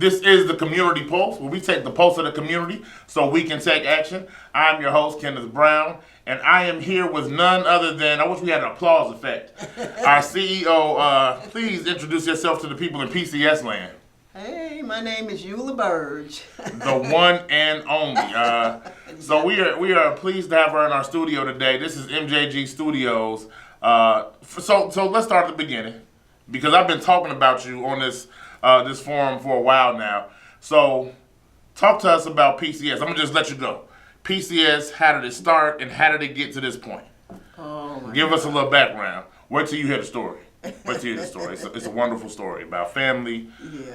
This is the Community Pulse, where we take the pulse of the community so we can take action. I'm your host, Kenneth Brown, and I am here with none other than, I wish we had an applause effect, our CEO. Please introduce yourself to the people in PCS land. Hey, my name is Eula Burge. The one and only. So we are pleased to have her in our studio today. This is MJG Studios. So let's start at the beginning, because I've been talking about you on this forum for a while now. So talk to us about PCS. I'm gonna just let you go. PCS, how did it start and how did it get to this point? Give us a little background. Wait till you hear the story. It's a wonderful story about family,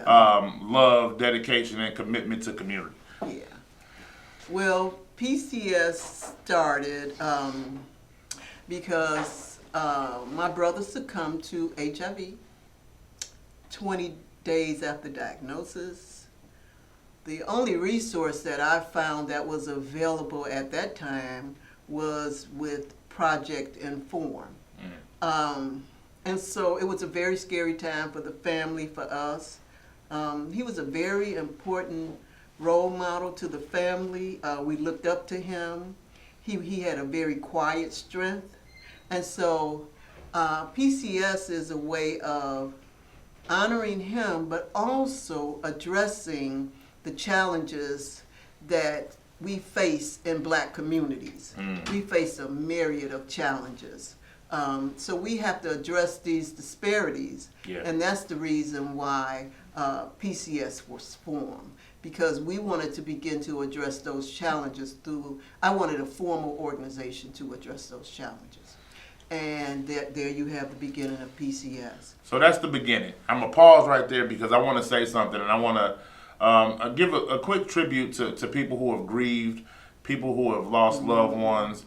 love, dedication, and commitment to community. Yeah. Well, PCS started because my brother succumbed to HIV 20 days after diagnosis. The only resource that I found that was available at that time was with Project Inform. And so it was a very scary time for the family, for us. He was a very important role model to the family. We looked up to him. He had a very quiet strength. And so PCS is a way of honoring him, but also addressing the challenges that we face in black communities. We face a myriad of challenges. So we have to address these disparities, and that's the reason why PCS was formed, because we wanted to begin to address those challenges I wanted a formal organization to address those challenges. And there you have the beginning of PCS. So that's the beginning. I'm going to pause right there because I want to say something, and I want to give a quick tribute to people who have grieved, people who have lost loved ones.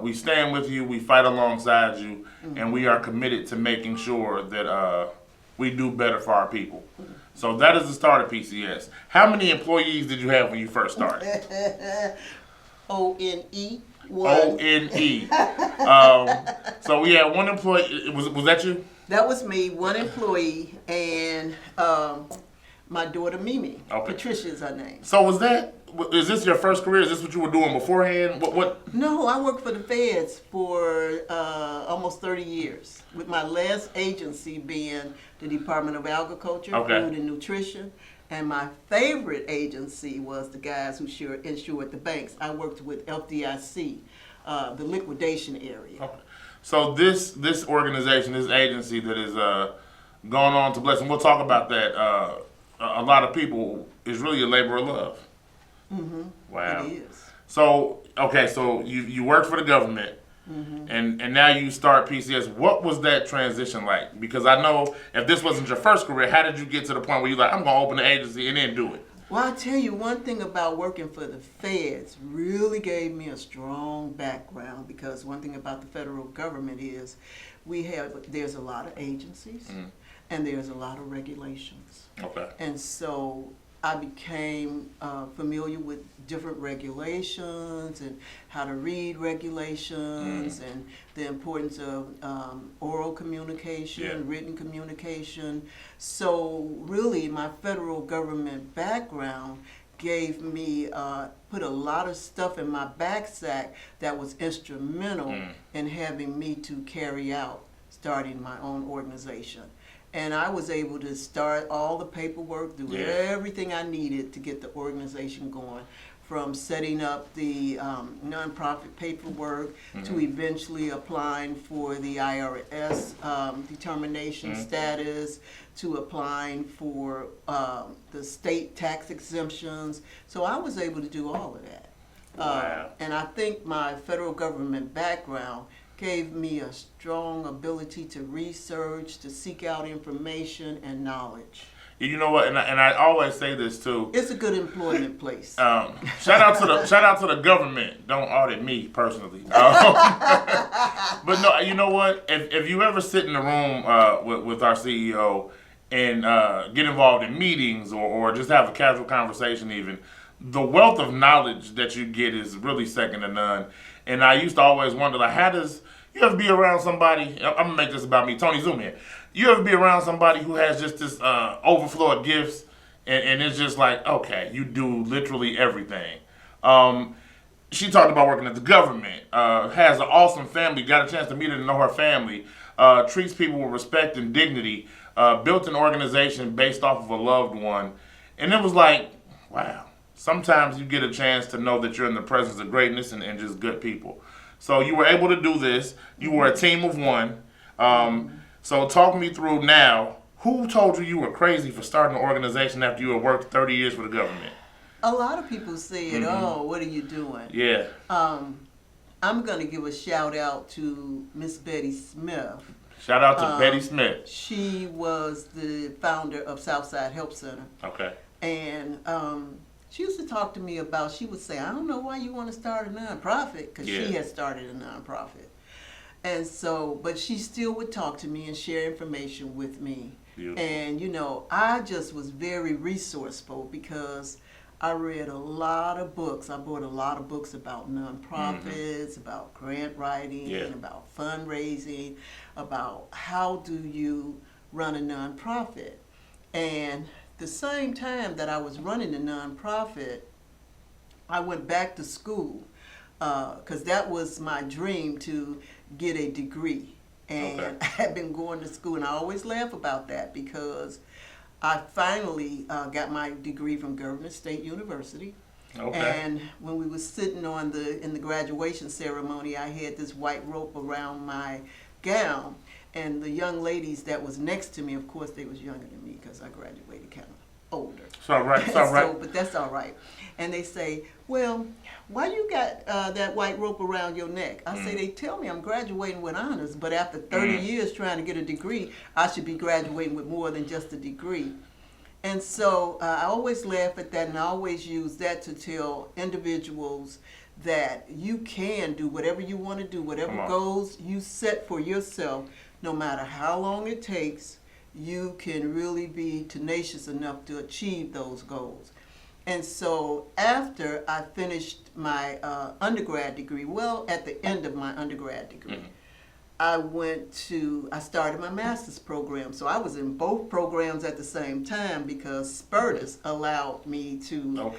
We stand with you, we fight alongside you, and we are committed to making sure that we do better for our people. So that is the start of PCS. How many employees did you have when you first started? O-N-E. O-N-E. So we had one employee. Was that you? That was me, one employee, and my daughter Mimi. Okay. Patricia is her name. So is this your first career? Is this what you were doing beforehand? What? No, I worked for the feds for almost 30 years, with my last agency being the Department of Agriculture, Food and Nutrition. And my favorite agency was the guys who insured the banks. I worked with FDIC, the liquidation area. Okay. So this organization, this agency that is gone on to bless, and we'll talk about that. A lot of people is really a labor of love. Wow. It is. So you worked for the government. And now you start PCS. What was that transition like? Because I know if this wasn't your first career, how did you get to the point where you're like, I'm going to open an agency and then do it? Well, I'll tell you one thing about working for the feds really gave me a strong background, because one thing about the federal government is there's a lot of agencies and there's a lot of regulations. Okay. And so I became familiar with different regulations and how to read regulations and the importance of oral communication, written communication. So really my federal government background gave me, put a lot of stuff in my backsack that was instrumental in having me to carry out starting my own organization. And I was able to start all the paperwork, do everything I needed to get the organization going, from setting up the nonprofit paperwork to eventually applying for the IRS determination status, to applying for the state tax exemptions. So I was able to do all of that. Wow. And I think my federal government background gave me a strong ability to research, to seek out information and knowledge. You know what, and I always say this too. It's a good employment place. Shout out to the government. Don't audit me personally. But no, you know what? If you ever sit in the room with our CEO and get involved in meetings or just have a casual conversation, even the wealth of knowledge that you get is really second to none. And I used to always wonder, like, how does you ever be around somebody? I'm gonna make this about me, Tony Zoom here. You ever be around somebody who has just this overflow of gifts and it's just like, okay, you do literally everything. She talked about working at the government, has an awesome family, got a chance to meet her and know her family, treats people with respect and dignity, built an organization based off of a loved one. And it was like, wow, sometimes you get a chance to know that you're in the presence of greatness and just good people. So you were able to do this. You were a team of one. So talk me through now, who told you were crazy for starting an organization after you had worked 30 years for the government? A lot of people said, "Oh, what are you doing?" Yeah. I'm going to give a shout out to Miss Betty Smith. Shout out to Betty Smith. She was the founder of Southside Help Center. Okay. And she used to talk to me about, she would say, "I don't know why you want to start a nonprofit," because she had started a nonprofit. And so, but she still would talk to me and share information with me. Beautiful. And, you know, I just was very resourceful because I read a lot of books. I bought a lot of books about nonprofits, about grant writing, about fundraising, about how do you run a nonprofit. And the same time that I was running the nonprofit, I went back to school because that was my dream, to get a degree. And I had been going to school, and I always laugh about that because I finally got my degree from Governor State University. Okay. And when we were sitting in the graduation ceremony, I had this white rope around my gown, and the young ladies that was next to me, of course, they was younger than me because I graduated kind of older. It's all right. It's all right. But that's all right. And they say, "Well, why you got that white rope around your neck?" I say, "They tell me I'm graduating with honors, but after 30 years trying to get a degree, I should be graduating with more than just a degree." And so I always laugh at that, and I always use that to tell individuals that you can do whatever you want to do, whatever goals you set for yourself, no matter how long it takes, you can really be tenacious enough to achieve those goals. And so after I finished my undergrad degree, well, at the end of my undergrad degree, I started my master's program. So I was in both programs at the same time because Suburbs allowed me to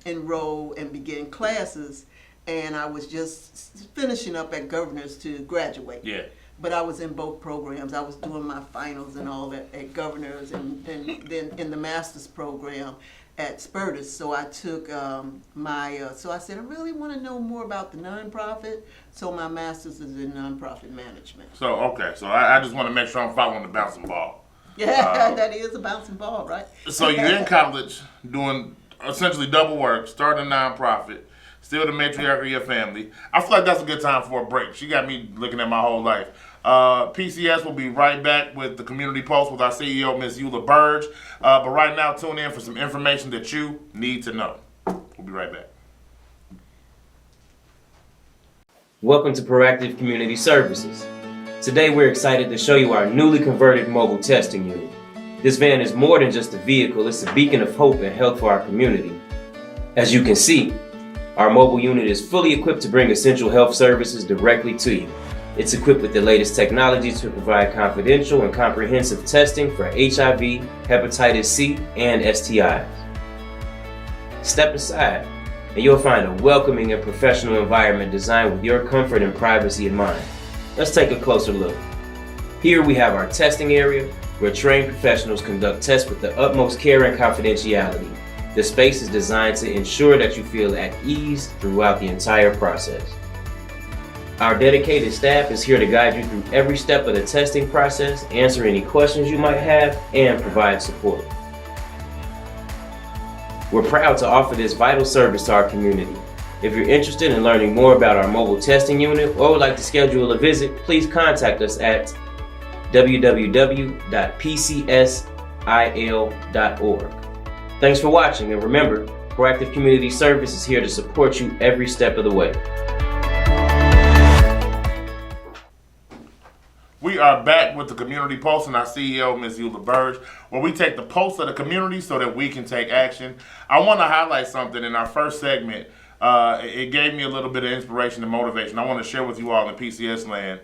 enroll and begin classes. And I was just finishing up at Governor's to graduate. Yeah. But I was in both programs. I was doing my finals and all that at Governor's, and then in the master's program at Suburbs. So I took so I said, I really want to know more about the nonprofit. So my master's is in nonprofit management. So, so I just want to make sure I'm following the bouncing ball. Yeah, that is a bouncing ball, right? So you're in college doing essentially double work, starting a nonprofit, still the matriarch of your family. I feel like that's a good time for a break. She got me looking at my whole life. PCS will be right back with the Community Post with our CEO, Ms. Eula Burge. But right now, tune in for some information that you need to know. We'll be right back. Welcome to Proactive Community Services. Today we're excited to show you our newly converted mobile testing unit. This van is more than just a vehicle, it's a beacon of hope and help for our community. As you can see, our mobile unit is fully equipped to bring essential health services directly to you. It's equipped with the latest technology to provide confidential and comprehensive testing for HIV, hepatitis C, and STIs. Step aside, and you'll find a welcoming and professional environment designed with your comfort and privacy in mind. Let's take a closer look. Here we have our testing area, where trained professionals conduct tests with the utmost care and confidentiality. The space is designed to ensure that you feel at ease throughout the entire process. Our dedicated staff is here to guide you through every step of the testing process, answer any questions you might have, and provide support. We're proud to offer this vital service to our community. If you're interested in learning more about our mobile testing unit or would like to schedule a visit, please contact us at www.pcsil.org. Thanks for watching, and remember, Proactive Community Service is here to support you every step of the way. We are back with the Community Pulse and our CEO, Ms. Eula Burge, where we take the pulse of the community so that we can take action. I want to highlight something in our first segment. It gave me a little bit of inspiration and motivation. I want to share with you all in PCS land.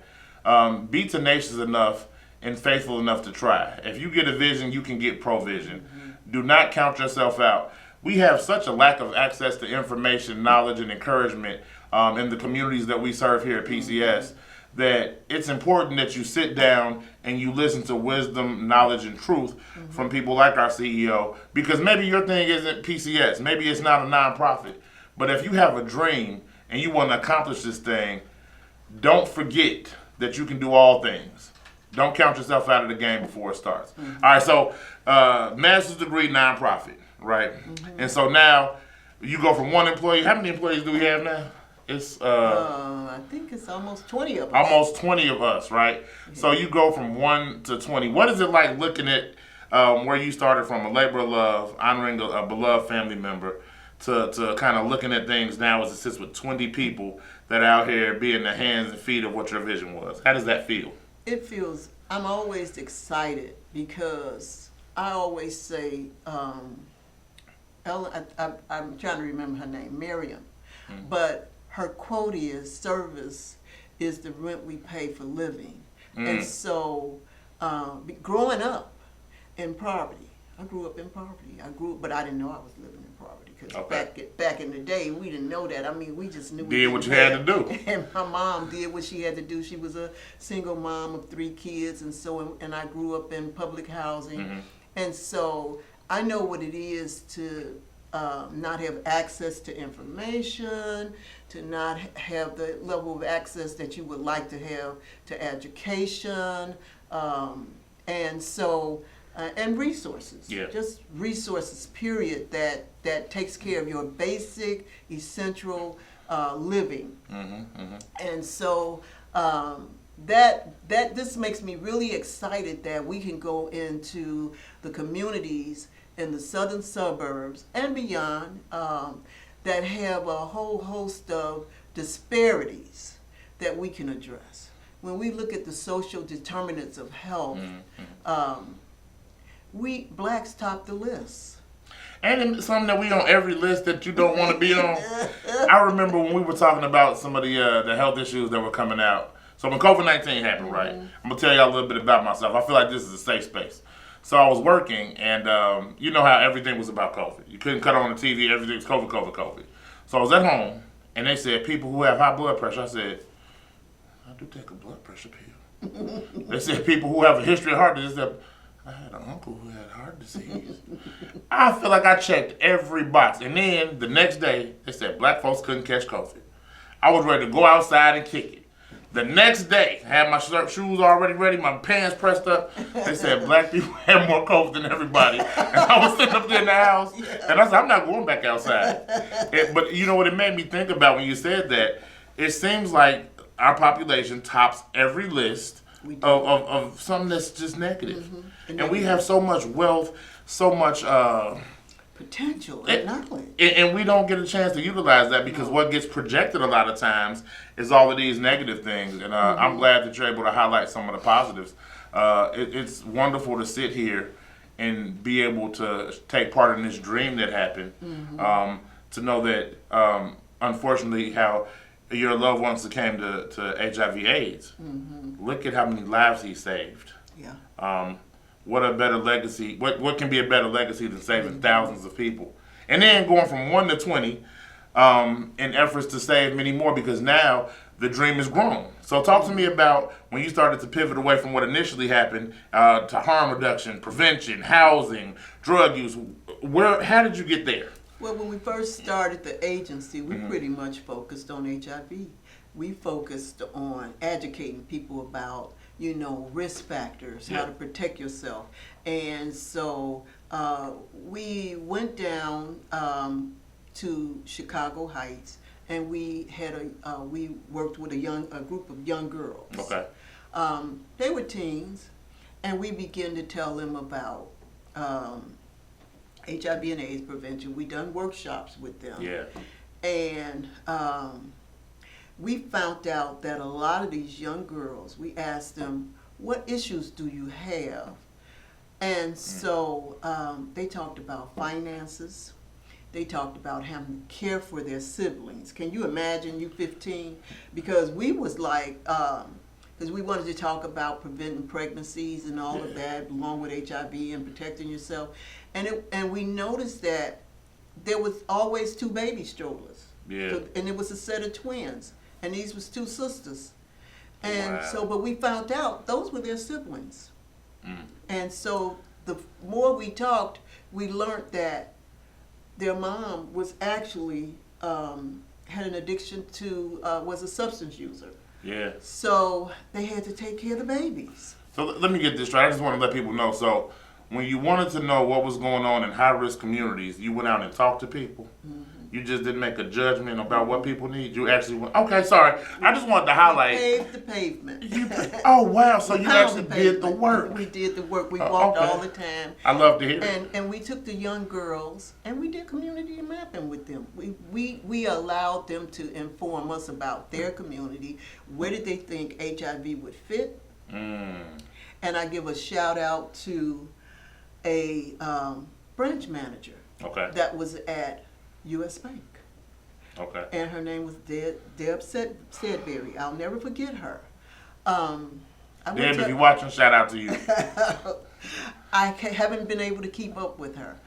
Be tenacious enough and faithful enough to try. If you get a vision, you can get provision. Do not count yourself out. We have such a lack of access to information, knowledge, and encouragement in the communities that we serve here at PCS that it's important that you sit down and you listen to wisdom, knowledge, and truth from people like our CEO, because maybe your thing isn't PCS, maybe it's not a nonprofit, but if you have a dream and you want to accomplish this thing, don't forget that you can do all things. Don't count yourself out of the game before it starts. All right, so master's degree nonprofit, right? And so now you go from one employee. How many employees do we have now? It's I think it's almost 20 of us. almost 20 of us, right? So you go from 1 to 20. What is it like looking at where you started from, a labor of love, honoring a beloved family member, to kind of looking at things now as it sits with 20 people that are out here being the hands and feet of what your vision was? How does that feel? It feels, I'm always excited because I always say, Ellen, I'm trying to remember her name, Miriam, but her quote is, service is the rent we pay for living. And so growing up in poverty, I grew up in poverty. But I didn't know I was living in poverty because back in the day, we didn't know that. I mean, we just knew Did what you had to do. And my mom did what she had to do. She was a single mom of 3 kids, and I grew up in public housing. And so I know what it is to not have access to information, to not have the level of access that you would like to have to education, and so and resources. Just resources, period, that takes care of your basic, essential living. And so this makes me really excited that we can go into the communities in the southern suburbs and beyond that have a whole host of disparities that we can address. When we look at the social determinants of health, we blacks top the list. And it's something that we on every list that you don't want to be on. I remember when we were talking about some of the health issues that were coming out. So when COVID-19 happened, right? I'm going to tell y'all a little bit about myself. I feel like this is a safe space. So I was working, and you know how everything was about COVID. You couldn't cut on the TV, everything was COVID, COVID, COVID. So I was at home, and they said, people who have high blood pressure. I said, I do take a blood pressure pill. They said, people who have a history of heart disease. I had an uncle who had heart disease. I feel like I checked every box. And then the next day, they said black folks couldn't catch COVID. I was ready to go outside and kick it. The next day, I had my shoes already ready, my pants pressed up. They said black people had more COVID than everybody. And I was sitting up there in the house, and I said, I'm not going back outside. But you know what it made me think about when you said that? It seems like our population tops every list of something that's just negative. And we have so much wealth, so much potential and knowledge. And we don't get a chance to utilize that because what gets projected a lot of times is all of these negative things. And I'm glad that you're able to highlight some of the positives. It's wonderful to sit here and be able to take part in this dream that happened. To know that, unfortunately, how your loved ones succumbed to HIV/AIDS. Look at how many lives he saved. What a better legacy, what can be a better legacy than saving thousands of people? And then going from 1 to 20 in efforts to save many more, because now the dream is grown. So talk to me about when you started to pivot away from what initially happened to harm reduction, prevention, housing, drug use. How did you get there? Well, when we first started the agency, we pretty much focused on HIV. We focused on educating people about risk factors, how to protect yourself. And so we went down to Chicago Heights, and we had we worked with a group of young girls. They were teens, and we began to tell them about HIV and AIDS prevention. We done workshops with them. And we found out that a lot of these young girls, we asked them, what issues do you have? And so they talked about finances. They talked about having to care for their siblings. Can you imagine, you 15? Because we was like, because we wanted to talk about preventing pregnancies and all of that, along with HIV and protecting yourself. And we noticed that there was always 2 baby strollers. Yeah. So, and it was a set of twins, and these was 2 sisters. And Wow. so, but we found out those were their siblings. Mm. And so the more we talked, we learned that their mom was actually, had an addiction to, was a substance user. Yeah. So they had to take care of the babies. So let me get this straight. I just want to let people know. So when you wanted to know what was going on in high-risk communities, you went out and talked to people. Mm-hmm. You just didn't make a judgment about what people need. You actually went, okay, sorry. I just wanted to highlight. Paved the pavement. Oh, wow. So you Pound actually the did the pavement. work. We did the work. We walked okay. all the time. I love to hear it. And we took the young girls and we did community mapping with them. We allowed them to inform us about their community. Where did they think HIV would fit? Mm. And I give a shout out to a branch manager Okay. that was at U.S. Bank. Okay. And her name was Deb Sedberry. I'll never forget her. I went Deb, to- if you're watching, shout out to you. haven't been able to keep up with her.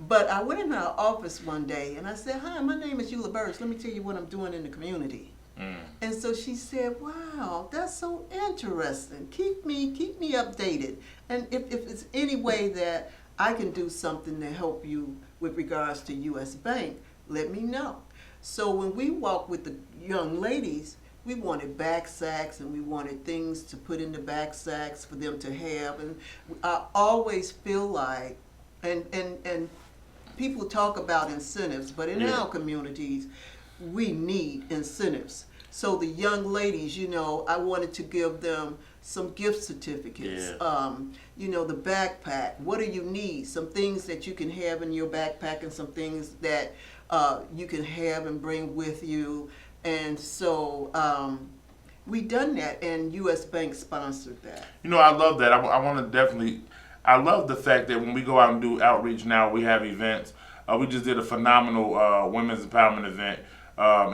But I went in her office one day and I said, "Hi, my name is Eula Burge. Let me tell you what I'm doing in the community." Mm. And so she said, "Wow, that's so interesting. Keep me updated. And if it's any way that I can do something to help you with regards to U.S. Bank, let me know." So when we walked with the young ladies, we wanted back sacks and we wanted things to put in the back sacks for them to have. And I always feel like, and people talk about incentives, but in Yeah. our communities, we need incentives. So the young ladies, I wanted to give them some gift certificates. Yeah. The backpack. What do you need? Some things that you can have in your backpack and some things that you can have and bring with you. And so we done that, and U.S. Bank sponsored that. I love that. I want to definitely, I love the fact that when we go out and do outreach now, we have events. We just did a phenomenal women's empowerment event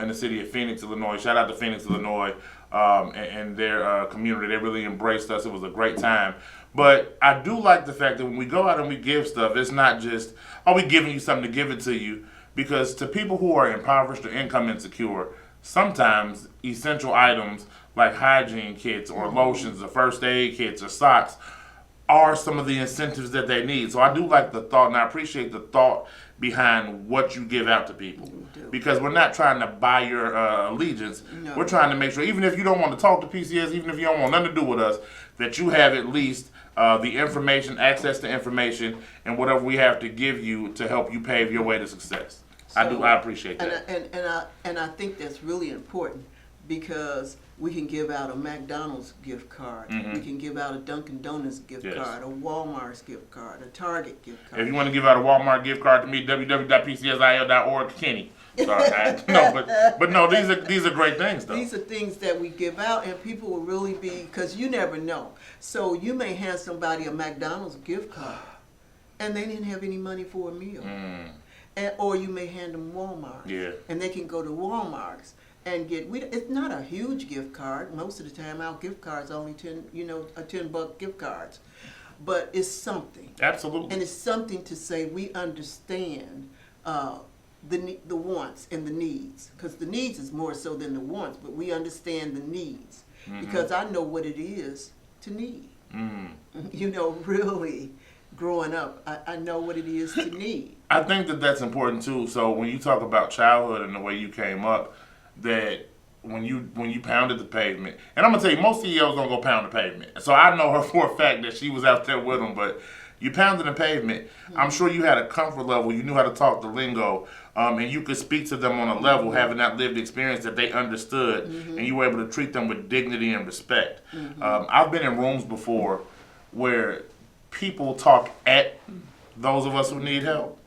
in the city of Phoenix, Illinois. Shout out to Phoenix, Illinois, and their community. They really embraced us. It was a great time. But I do like the fact that when we go out and we give stuff, it's not just, oh, we giving you something to give it to you. Because to people who are impoverished or income insecure, sometimes essential items like hygiene kits or lotions or first aid kits or socks are some of the incentives that they need. So I do like the thought, and I appreciate the thought behind what you give out to people. Because we're not trying to buy your allegiance. No. We're trying to make sure, even if you don't want to talk to PCS, even if you don't want nothing to do with us, that you have at least the information, access to information, and whatever we have to give you to help you pave your way to success. I appreciate that. And I think that's really important because we can give out a McDonald's gift card, Mhm. we can give out a Dunkin' Donuts gift Yes. card, a Walmart's gift card, a Target gift card. If you want to give out a Walmart gift card to me, www.pcsil.org, Kenny. Sorry, but no, these are great things though. These are things that we give out, and people will really be, because you never know. So you may hand somebody a McDonald's gift card, and they didn't have any money for a meal. Or you may hand them Walmart. Yeah. And they can go to Walmart's and get, it's not a huge gift card. Most of the time our gift cards are only $10 gift cards. But it's something. Absolutely. And it's something to say we understand the wants and the needs. Because the needs is more so than the wants, but we understand the needs. Mhm. Because I know what it is to need. Mm. Really, growing up, I know what it is to need. I think that that's important too. So when you talk about childhood and the way you came up, that when you pounded the pavement, and I'm gonna tell you, most CEOs don't go pound the pavement. So I know her for a fact that she was out there with them, but you pounded the pavement. I'm sure you had a comfort level. You knew how to talk the lingo, and you could speak to them on a level, having that lived experience that they understood, and you were able to treat them with dignity and respect. I've been in rooms before where people talk at those of us who need help.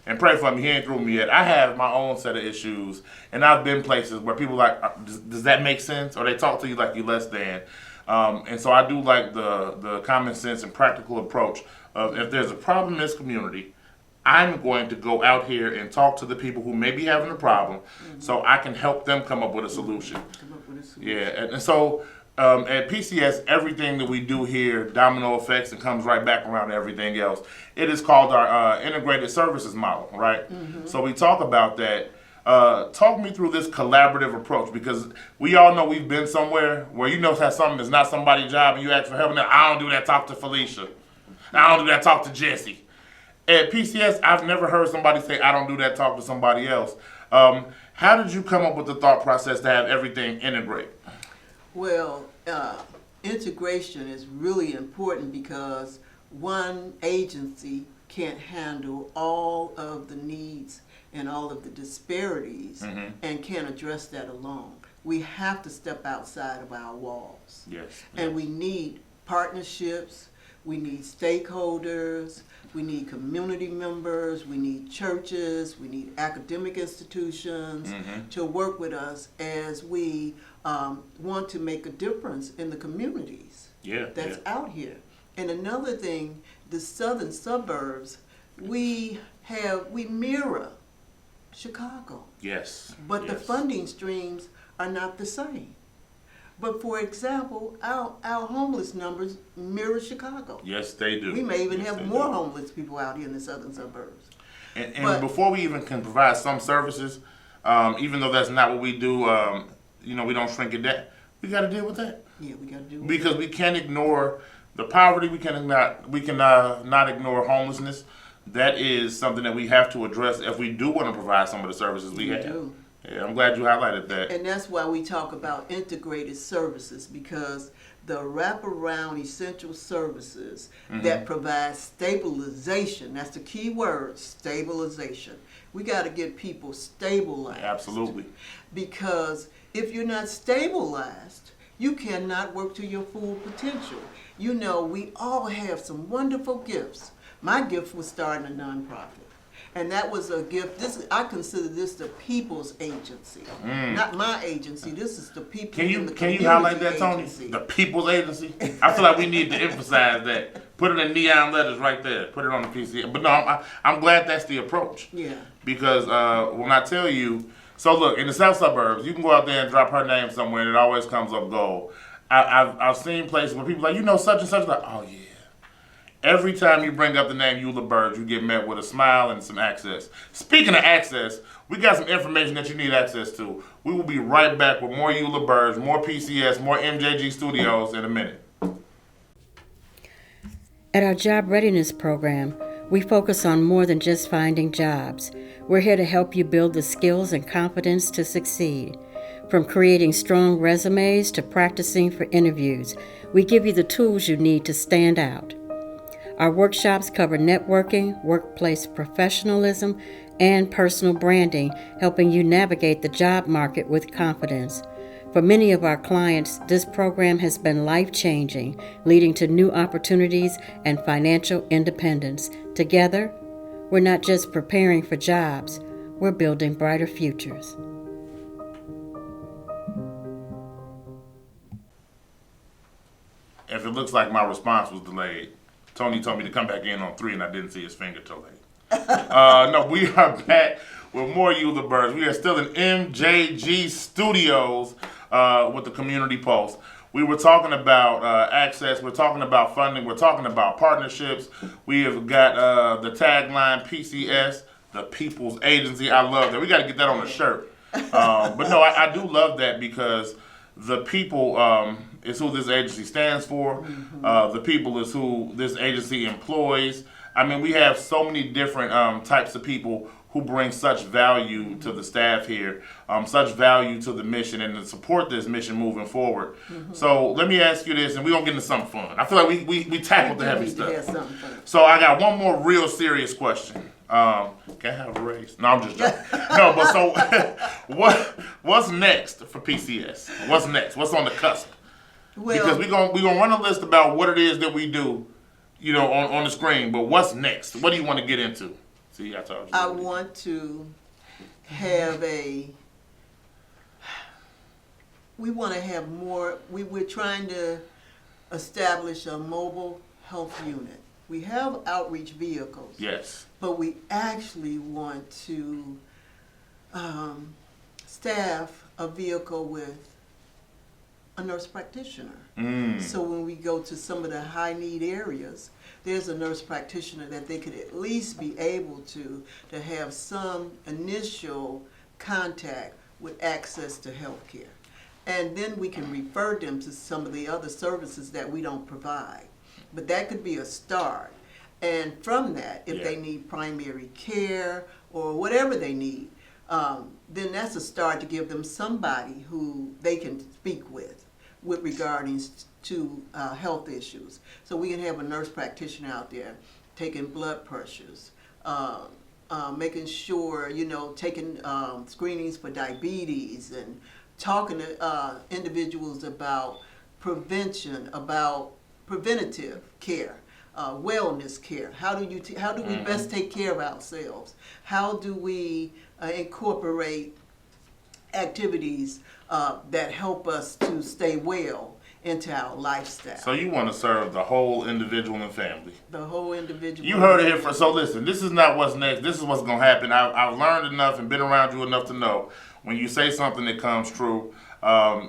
And pray for me, he ain't through me yet. I have my own set of issues, and I've been places where people are like, does that make sense? Or they talk to you like you're less than. And so I do like the common sense and practical approach of, if there's a problem in this community, I'm going to go out here and talk to the people who may be having a problem so I can help them come up with a solution. Come up with a solution. Yeah, and so at PCS, everything that we do here domino effects and comes right back around to everything else. It is called our integrated services model, right? So we talk about that. Talk me through this collaborative approach, because we all know we've been somewhere where you know that something is not somebody's job and you ask for help and I don't do that, talk to Felicia. I don't do that, talk to Jesse. At PCS, I've never heard somebody say, I don't do that, talk to somebody else. How did you come up with the thought process to have everything integrate? Well, integration is really important because one agency can't handle all of the needs and all of the disparities and can't address that alone. We have to step outside of our walls. Yes. And we need partnerships, we need stakeholders, we need community members, we need churches, we need academic institutions to work with us as we want to make a difference in the communities that's out here. And another thing, the southern suburbs, we mirror Chicago. Yes. But the funding streams are not the same. But for example, our homeless numbers mirror Chicago. Yes, they do. We may even have more homeless people out here in the southern suburbs. And before we even can provide some services, even though that's not what we do, we don't shrink it down. We got to deal with that. Yeah, we got to do it. Because we can't ignore the poverty. We cannot not ignore homelessness. That is something that we have to address if we do want to provide some of the services we have. do. Yeah, I'm glad you highlighted that. And that's why we talk about integrated services, because the wraparound essential services that provide stabilization, that's the key word, stabilization. We got to get people stabilized. Absolutely. Because if you're not stabilized, you cannot work to your full potential. You know, we all have some wonderful gifts. My gift was starting a nonprofit. And that was a gift. I consider this the people's agency, not my agency. This is the people in the community. Can you highlight that, Tony? Agency. The people's agency. I feel like we need to emphasize that. Put it in neon letters right there. Put it on the PC. But no, I'm glad that's the approach. Yeah. Because when I tell you, so look, in the south suburbs, you can go out there and drop her name somewhere, and it always comes up gold. I've seen places where people are like, such and such, like, oh yeah. Every time you bring up the name Eula Burge, you get met with a smile and some access. Speaking of access, we got some information that you need access to. We will be right back with more Eula Burge, more PCS, more MJG Studios in a minute. At our Job Readiness Program, we focus on more than just finding jobs. We're here to help you build the skills and confidence to succeed. From creating strong resumes to practicing for interviews, we give you the tools you need to stand out. Our workshops cover networking, workplace professionalism, and personal branding, helping you navigate the job market with confidence. For many of our clients, this program has been life-changing, leading to new opportunities and financial independence. Together, we're not just preparing for jobs, we're building brighter futures. If it looks like my response was delayed, Tony told me to come back in on 3 and I didn't see his finger till late. No, we are back with more Eula Burge. We are still in MJG Studios with the Community Pulse. We were talking about access, we're talking about funding, we're talking about partnerships. We have got the tagline PCS, the People's Agency. I love that. We got to get that on a shirt. But no, I do love that because the people is who this agency stands for. The people is who this agency employs. I mean, we have so many different types of people who bring such value to the staff here, such value to the mission and to support this mission moving forward. So let me ask you this, and we're going to get into something fun. I feel like we tackled the heavy stuff. So I got one more real serious question. Can I have a raise? No, I'm just joking. No, but so what's next for PCS? What's next? What's on the cusp? Well, because we're gonna run a list about what it is that we do, on the screen. But what's next? What do you want to get into? See, I told you. I want to have we want to have more. We're trying to establish a mobile health unit. We have outreach vehicles. Yes. But we actually want to staff a vehicle with a nurse practitioner. Mm. So when we go to some of the high need areas, there's a nurse practitioner that they could at least be able to have some initial contact with access to health care. And then we can refer them to some of the other services that we don't provide. But that could be a start. And from that, if they need primary care or whatever they need, then that's a start to give them somebody who they can speak with regarding to health issues. So we can have a nurse practitioner out there taking blood pressures, making sure, taking screenings for diabetes and talking to individuals about prevention, about preventative care, wellness care. How do we best take care of ourselves? How do we incorporate activities that help us to stay well into our lifestyle? So you want to serve the whole individual and family. The whole individual. You heard it here first. So listen, this is not what's next. This is what's going to happen. I've learned enough and been around you enough to know when you say something that comes true.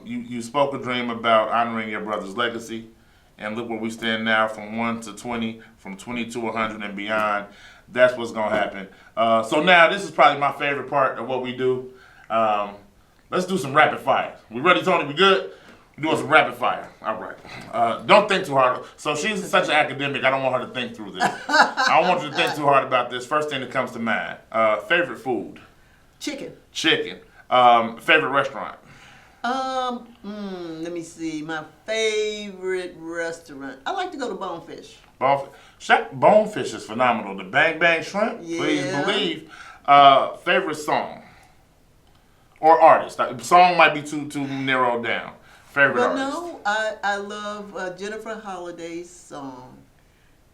You spoke a dream about honoring your brother's legacy. And look where we stand now, from 1 to 20, from 20 to 100 and beyond. That's what's going to happen. So now, this is probably my favorite part of what we do. Let's do some rapid fire. We ready, Tony? We good? We're doing some rapid fire. All right. Don't think too hard. So she's such an academic, I don't want her to think through this. I don't want you to think too hard about this. First thing that comes to mind. Favorite food? Chicken. Chicken. Favorite restaurant? Let me see. My favorite restaurant. I like to go to Bonefish. Bonefish is phenomenal. The Bang Bang Shrimp, please believe. Favorite song or artist? Song might be too narrowed down. Favorite artist? No, I love Jennifer Holliday's song,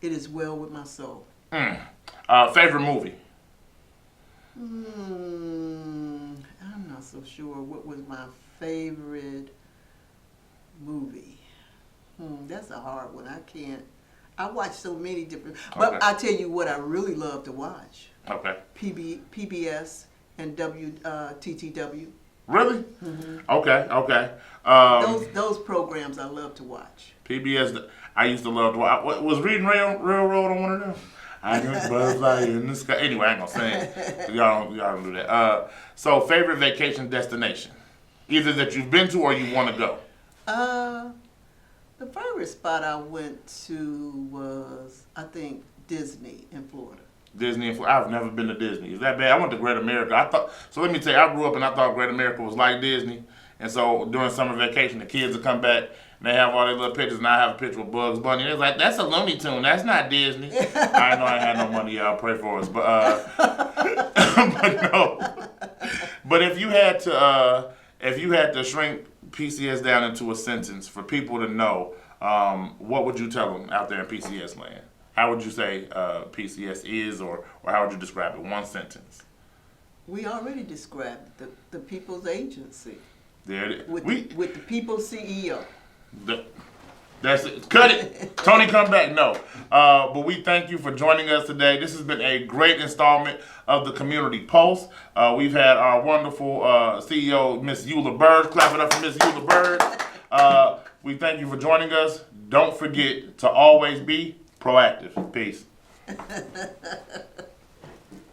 "It Is Well With My Soul." Favorite movie? I'm not so sure what was my favorite movie. That's a hard one. I watch so many different, but I tell you what I really love to watch. Okay. PBS and TTW. Really? Mm-hmm. Okay. Those programs I love to watch. PBS, I used to love to watch. Was Reading Railroad on one of them? I can butterfly in the sky. Anyway, I ain't gonna sing it. Y'all don't do that. So, favorite vacation destination? Either that you've been to or you want to go? The favorite spot I went to was, I think, Disney in Florida. Disney in Florida? I've never been to Disney. Is that bad? I went to Great America. So let me tell you, I grew up and I thought Great America was like Disney. And so during summer vacation, the kids would come back and they have all their little pictures, and I have a picture of Bugs Bunny. They're like, that's a Looney Tune. That's not Disney. I know I had no money. Y'all pray for us. But but no. But if you had to shrink PCS down into a sentence for people to know, what would you tell them out there in PCS land? How would you say PCS is, or how would you describe it? One sentence. We already described the People's Agency. There it is. With the People's CEO. That's it. Cut it. Tony, come back. No. But we thank you for joining us today. This has been a great installment of the Community Pulse. We've had our wonderful CEO, Miss Eula Burge. Clap it up for Miss Eula Burge. We thank you for joining us. Don't forget to always be proactive. Peace.